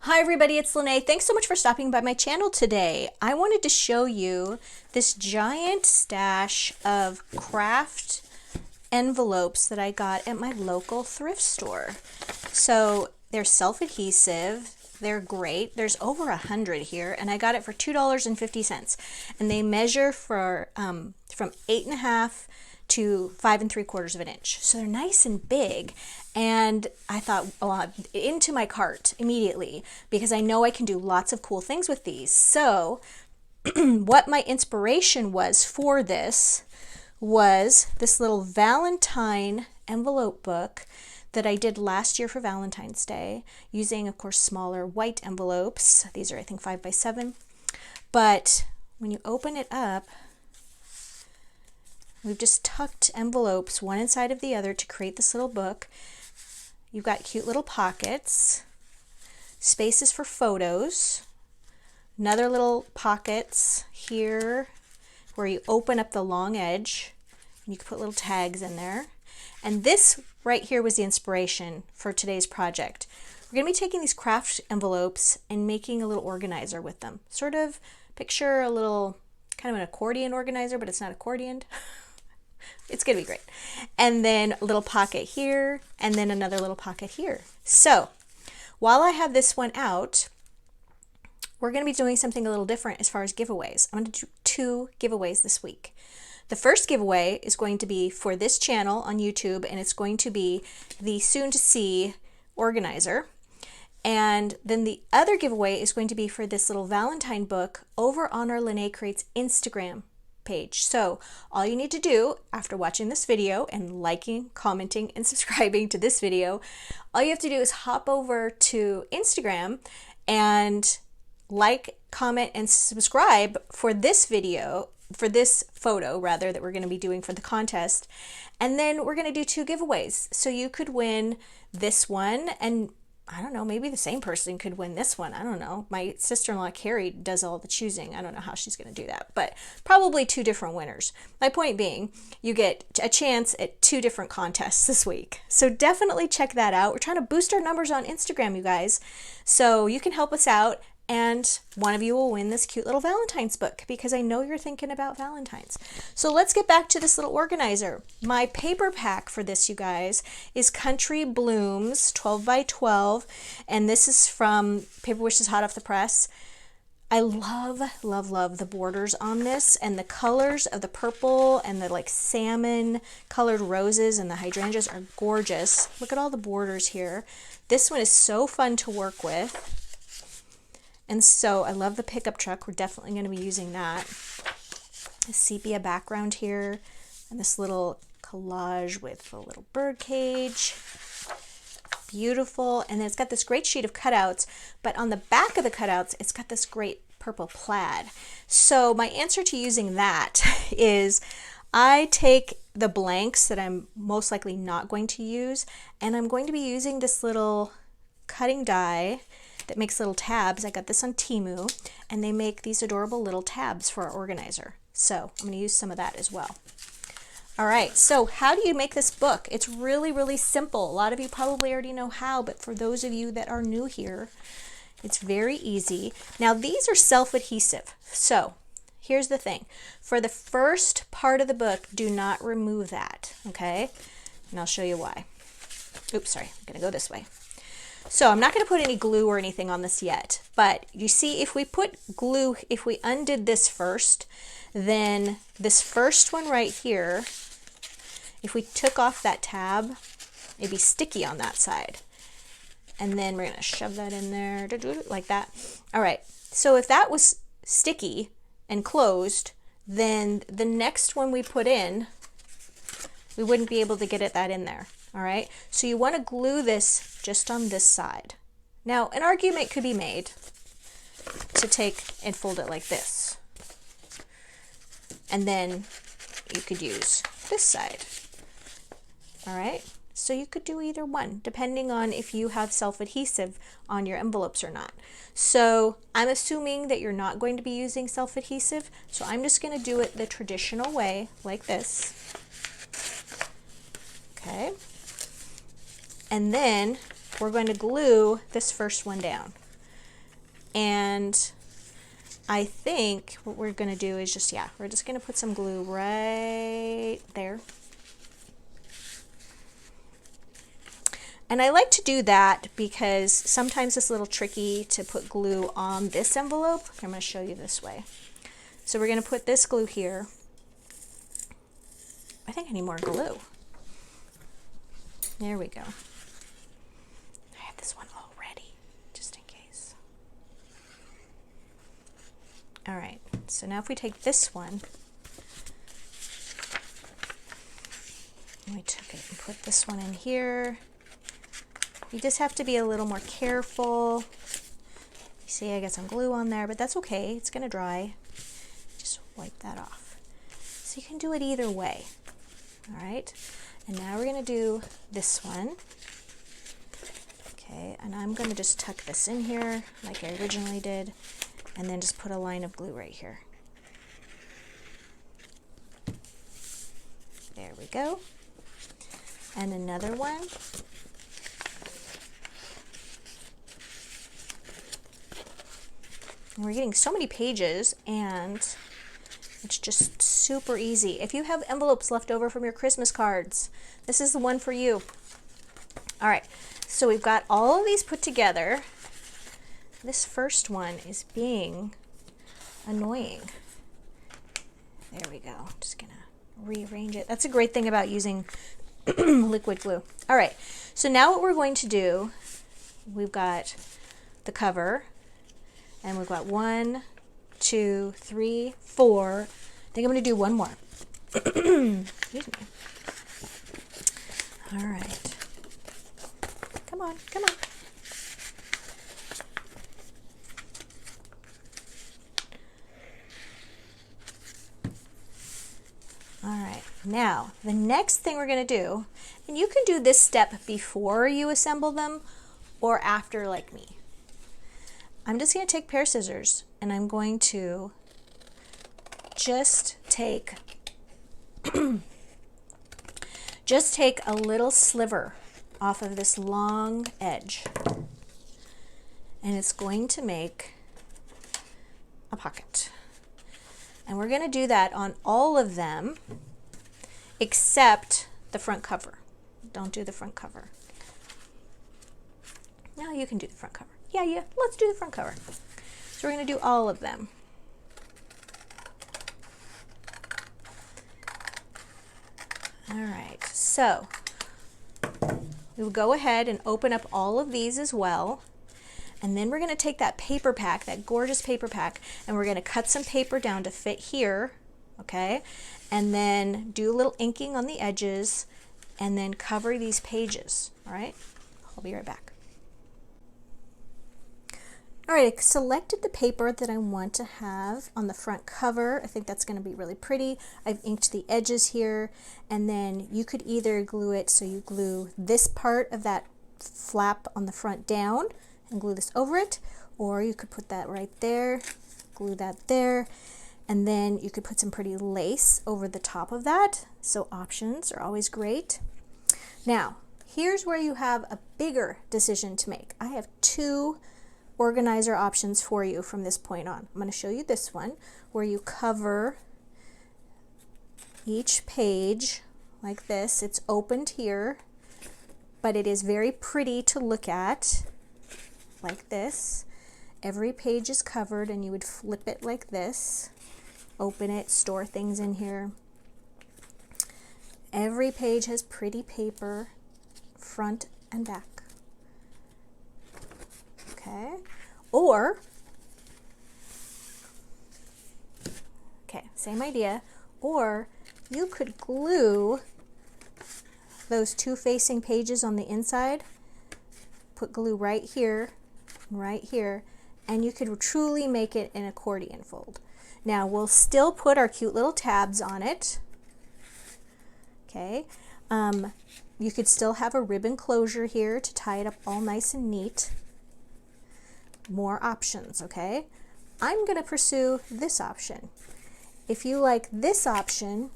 Hi everybody, it's Lene. Thanks so much for stopping by my channel today. I wanted to show you this giant stash of Kraft envelopes that I got at my local thrift store. So they're self-adhesive, they're great. There's over 100 here and I got it for $2.50. And they measure for from 8.5 to 5 3/4 of an inch. So they're nice and big. And I thought, oh, into my cart immediately because I know I can do lots of cool things with these. So what my inspiration was for this was this little Valentine envelope book that I did last year for Valentine's Day using, of course, smaller white envelopes. These are, I think, 5 by 7. But when you open it up, we've just tucked envelopes one inside of the other to create this little book. You've got cute little pockets, spaces for photos, another little pockets here where you open up the long edge and you can put little tags in there. And this right here was the inspiration for today's project. We're going to be taking these Kraft envelopes and making a little organizer with them. Sort of picture a little kind of an accordion organizer, but it's not accordioned. It's going to be great. And then a little pocket here, and then another little pocket here. So while I have this one out, we're going to be doing something a little different as far as giveaways. I'm going to do 2 giveaways this week. The first giveaway is going to be for this channel on YouTube, and it's going to be the soon-to-see organizer. And then the other giveaway is going to be for this little Valentine book over on our Lene Creates Instagram page. So all you need to do after watching this video and liking, commenting, and subscribing to this video, all you have to do is hop over to Instagram and like, comment, and subscribe for this video, for this photo rather, that we're going to be doing for the contest. And then we're going to do 2 giveaways. So you could win this one, and I don't know, maybe the same person could win this one. I don't know. My sister-in-law, Carrie, does all the choosing. I don't know how she's going to do that, but probably 2 different winners. My point being, you get a chance at 2 different contests this week. So definitely check that out. We're trying to boost our numbers on Instagram, you guys. So you can help us out, and one of you will win this cute little Valentine's book because I know you're thinking about Valentine's. So let's get back to this little organizer. My paper pack for this, you guys, is Country Blooms 12 by 12, and this is from Paper Wishes Hot Off the Press. I love, love, love the borders on this, and the colors of the purple and the like salmon colored roses and the hydrangeas are gorgeous. Look at all the borders here. This one is so fun to work with. And so I love the pickup truck. We're definitely going to be using that. A sepia background here and this little collage with a little bird cage. Beautiful. And then it's got this great sheet of cutouts, but on the back of the cutouts, it's got this great purple plaid. So my answer to using that is I take the blanks that I'm most likely not going to use, and I'm going to be using this little cutting die that makes little tabs. I got this on Temu, and they make these adorable little tabs for our organizer. So I'm going to use some of that as well. All right, so how do you make this book? It's really, really simple. A lot of you probably already know how, but for those of you that are new here, it's very easy. Now these are self-adhesive. So here's the thing. For the first part of the book, do not remove that, okay? And I'll show you why. Oops, sorry, I'm going to go this way. So I'm not going to put any glue or anything on this yet, but you see, if we put glue, if we undid this first, then this first one right here, if we took off that tab, it'd be sticky on that side. And then we're going to shove that in there like that. All right, so if that was sticky and closed, then the next one we put in, we wouldn't be able to get that in there. All right, so you want to glue this just on this side. Now, an argument could be made to take and fold it like this. And then you could use this side. All right, so you could do either one, depending on if you have self-adhesive on your envelopes or not. So I'm assuming that you're not going to be using self-adhesive, so I'm just going to do it the traditional way, like this. Okay. And then we're going to glue this first one down. And I think what we're going to do is just, yeah, we're just going to put some glue right there. And I like to do that because sometimes it's a little tricky to put glue on this envelope. I'm going to show you this way. So we're going to put this glue here. I think I need more glue. There we go. I have this one already, just in case. All right, so now if we take this one, and we took it and put this one in here. You just have to be a little more careful. You see I got some glue on there, but that's okay. It's going to dry. Just wipe that off. So you can do it either way. All right. And now we're going to do this one. Okay. And I'm going to just tuck this in here like I originally did, and then just put a line of glue right here. There we go. And another one. And we're getting so many pages, and it's just super easy. If you have envelopes left over from your Christmas cards, this is the one for you. All right, so we've got all of these put together. This first one is being annoying. There we go. Just gonna rearrange it. That's a great thing about using liquid glue. All right, so now what we're going to do, we've got the cover, and we've got 1, 2, 3, 4. I think I'm going to do one more. Excuse me. All right. Come on, come on. All right, now the next thing we're going to do, and you can do this step before you assemble them or after, like me. I'm just going to take a pair of scissors, and I'm going to just take a little sliver off of this long edge, and it's going to make a pocket. And we're going to do that on all of them except the front cover. Don't do the front cover. No, you can do the front cover. Yeah, let's do the front cover. So we're going to do all of them. All right, so we will go ahead and open up all of these as well. And then we're going to take that paper pack, that gorgeous paper pack, and we're going to cut some paper down to fit here, okay? And then do a little inking on the edges, and then cover these pages, all right? I'll be right back. All right, I selected the paper that I want to have on the front cover. I think that's going to be really pretty. I've inked the edges here, and then you could either glue it, so you glue this part of that flap on the front down and glue this over it, or you could put that right there, glue that there, and then you could put some pretty lace over the top of that. So options are always great. Now, here's where you have a bigger decision to make. I have 2 organizer options for you from this point on. I'm going to show you this one where you cover each page like this. It's opened here, but it is very pretty to look at like this. Every page is covered, and you would flip it like this, open it, store things in here. Every page has pretty paper, front and back. Okay, or, okay, same idea, or you could glue those 2 facing pages on the inside, put glue right here, and you could truly make it an accordion fold. Now we'll still put our cute little tabs on it, okay. You could still have a ribbon closure here to tie it up all nice and neat. More options, okay? I'm going to pursue this option. If you like this option,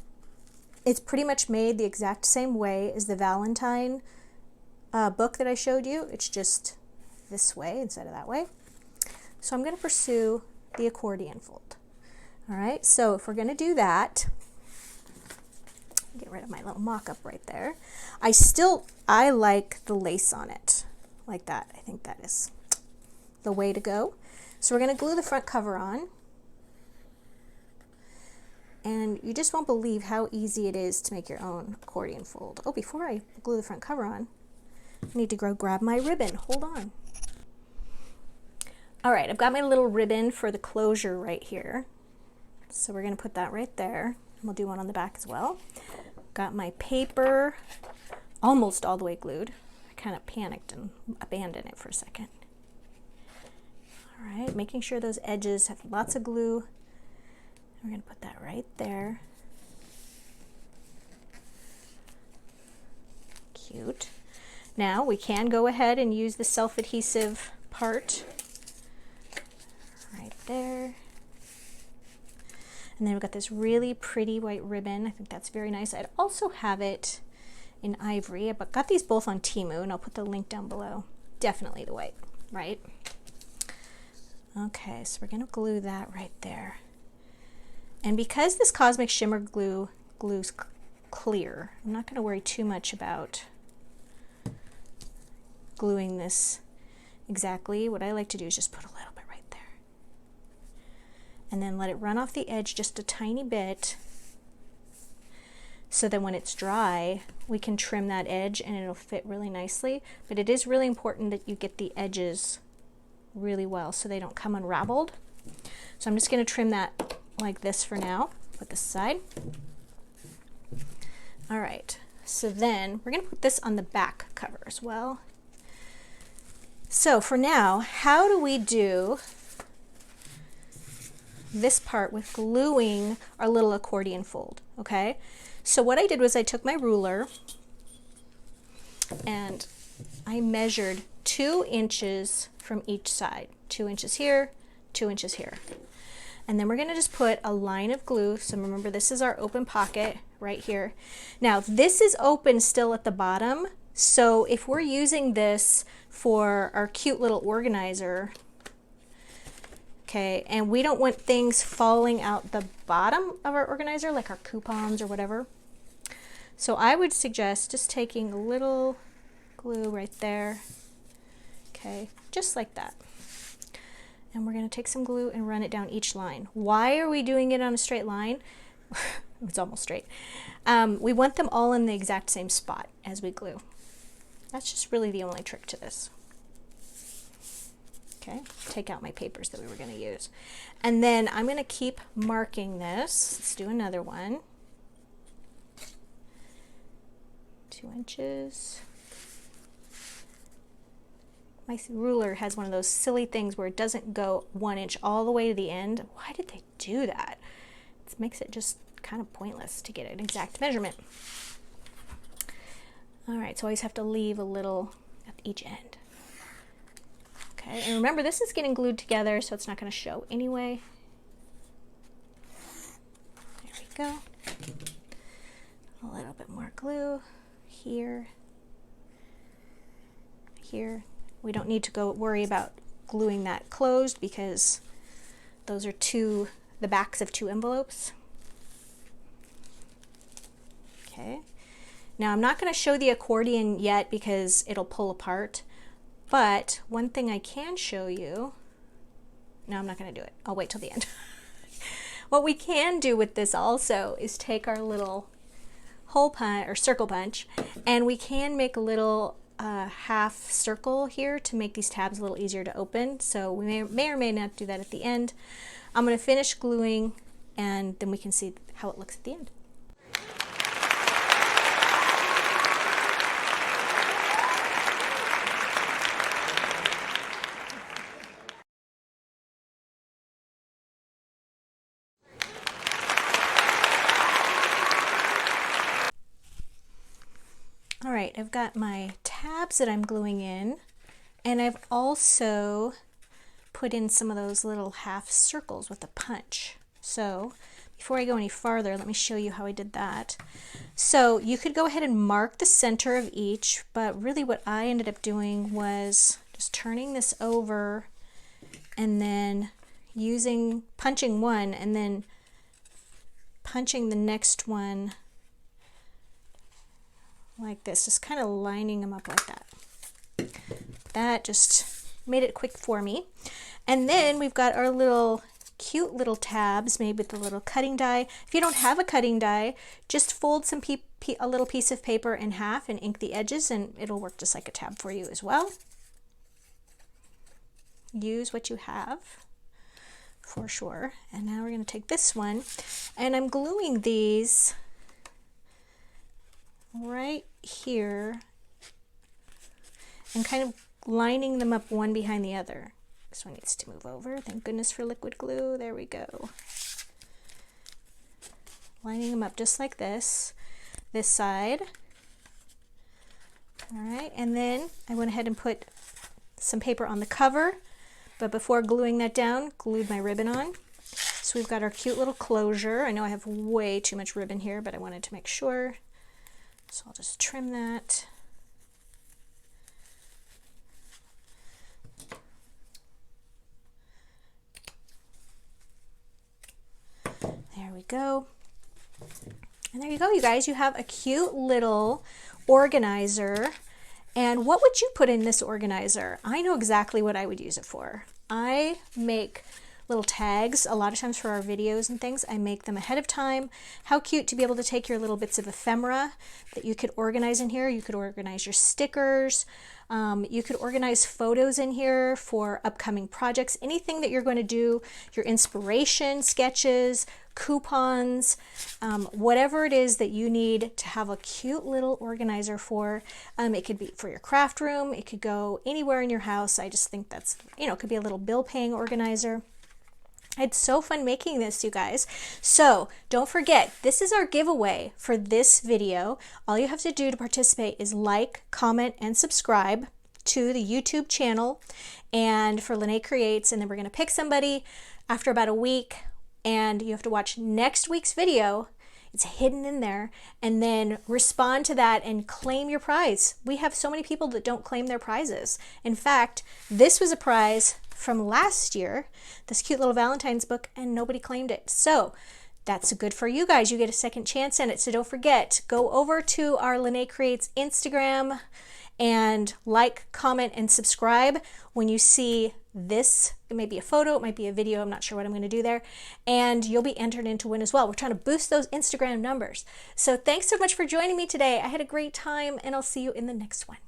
it's pretty much made the exact same way as the Valentine book that I showed you. It's just this way instead of that way. So I'm going to pursue the accordion fold. All right, so if we're going to do that, get rid of my little mock-up right there. I like the lace on it, like that. I think that is the way to go. So we're going to glue the front cover on. And you just won't believe how easy it is to make your own accordion fold. Oh, before I glue the front cover on, I need to go grab my ribbon. Hold on. All right, I've got my little ribbon for the closure right here. So we're going to put that right there. And we'll do one on the back as well. Got my paper almost all the way glued. I kind of panicked and abandoned it for a second. All right, making sure those edges have lots of glue. We're going to put that right there. Cute. Now we can go ahead and use the self-adhesive part right there. And then we've got this really pretty white ribbon. I think that's very nice. I'd also have it in ivory, but got these both on Temu, and I'll put the link down below. Definitely the white, right? Okay, so we're going to glue that right there. And because this Cosmic Shimmer glue glues clear, I'm not going to worry too much about gluing this exactly. What I like to do is just put a little bit right there. And then let it run off the edge just a tiny bit, so that when it's dry, we can trim that edge and it'll fit really nicely. But it is really important that you get the edges really well so they don't come unraveled. So I'm just going to trim that like this for now. Put this aside. All right, so then we're going to put this on the back cover as well. So for now, how do we do this part with gluing our little accordion fold? Okay, so what I did was I took my ruler and I measured 2 inches from each side. 2 inches here, 2 inches here. And then we're going to just put a line of glue. So remember, this is our open pocket right here. Now this is open still at the bottom. So if we're using this for our cute little organizer, okay, and we don't want things falling out the bottom of our organizer, like our coupons or whatever. So I would suggest just taking a little glue right there, okay, just like that. And we're going to take some glue and run it down each line. Why are we doing it on a straight line? It's almost straight. We want them all in the exact same spot as we glue. That's just really the only trick to this. Okay, take out my papers that we were going to use. And then I'm going to keep marking this. Let's do another one. 2 inches. My ruler has one of those silly things where it doesn't go 1 inch all the way to the end. Why did they do that? It makes it just kind of pointless to get an exact measurement. All right, so I always have to leave a little at each end. Okay, and remember, this is getting glued together, so it's not going to show anyway. There we go. A little bit more glue here, here. We don't need to go worry about gluing that closed because those are the backs of 2 envelopes. Okay. Now I'm not going to show the accordion yet because it'll pull apart, but one thing I can show you, no, I'm not going to do it. I'll wait till the end. What we can do with this also is take our little hole punch or circle punch, and we can make a little half circle here to make these tabs a little easier to open. So we may or may not do that at the end. I'm going to finish gluing and then we can see how it looks at the end. All right, I've got my tabs that I'm gluing in, and I've also put in some of those little half circles with a punch. So before I go any farther, let me show you how I did that. So you could go ahead and mark the center of each, but really what I ended up doing was just turning this over and then punching one and then punching the next one like this, just kind of lining them up like that. That just made it quick for me. And then we've got our little cute little tabs made with the little cutting die. If you don't have a cutting die, just fold a little piece of paper in half and ink the edges, and it'll work just like a tab for you as well. Use what you have for sure. And now we're going to take this one, and I'm gluing these right here and kind of lining them up one behind the other. This one needs to move over. Thank goodness for liquid glue. There we go. Lining them up just like this side. All right, and then I went ahead and put some paper on the cover, but before gluing that down, glued my ribbon on. So we've got our cute little closure. I know I have way too much ribbon here, but I wanted to make sure. So I'll just trim that. There we go. And there you go, you guys. You have a cute little organizer. And what would you put in this organizer? I know exactly what I would use it for. I make little tags a lot of times for our videos and things. I make them ahead of time. How cute to be able to take your little bits of ephemera that you could organize in here. You could organize your stickers. You could organize photos in here for upcoming projects, anything that you're going to do, your inspiration, sketches, coupons, whatever it is that you need to have a cute little organizer for. It could be for your craft room. It could go anywhere in your house. I just think that's, it could be a little bill paying organizer. I had so fun making this, you guys. So don't forget, this is our giveaway for this video. All you have to do to participate is like, comment, and subscribe to the YouTube channel and for Lene Creates, and then we're going to pick somebody after about a week, and you have to watch next week's video. It's hidden in there, and then respond to that and claim your prize. We have so many people that don't claim their prizes. In fact, this was a prize from last year, this cute little Valentine's book, and nobody claimed it. So that's good for you guys. You get a second chance in it. So don't forget, go over to our Lene Creates Instagram and like, comment, and subscribe when you see this. It may be a photo, it might be a video, I'm not sure what I'm going to do there, and you'll be entered in to win as well. We're trying to boost those Instagram numbers. So thanks so much for joining me today. I had a great time, and I'll see you in the next one.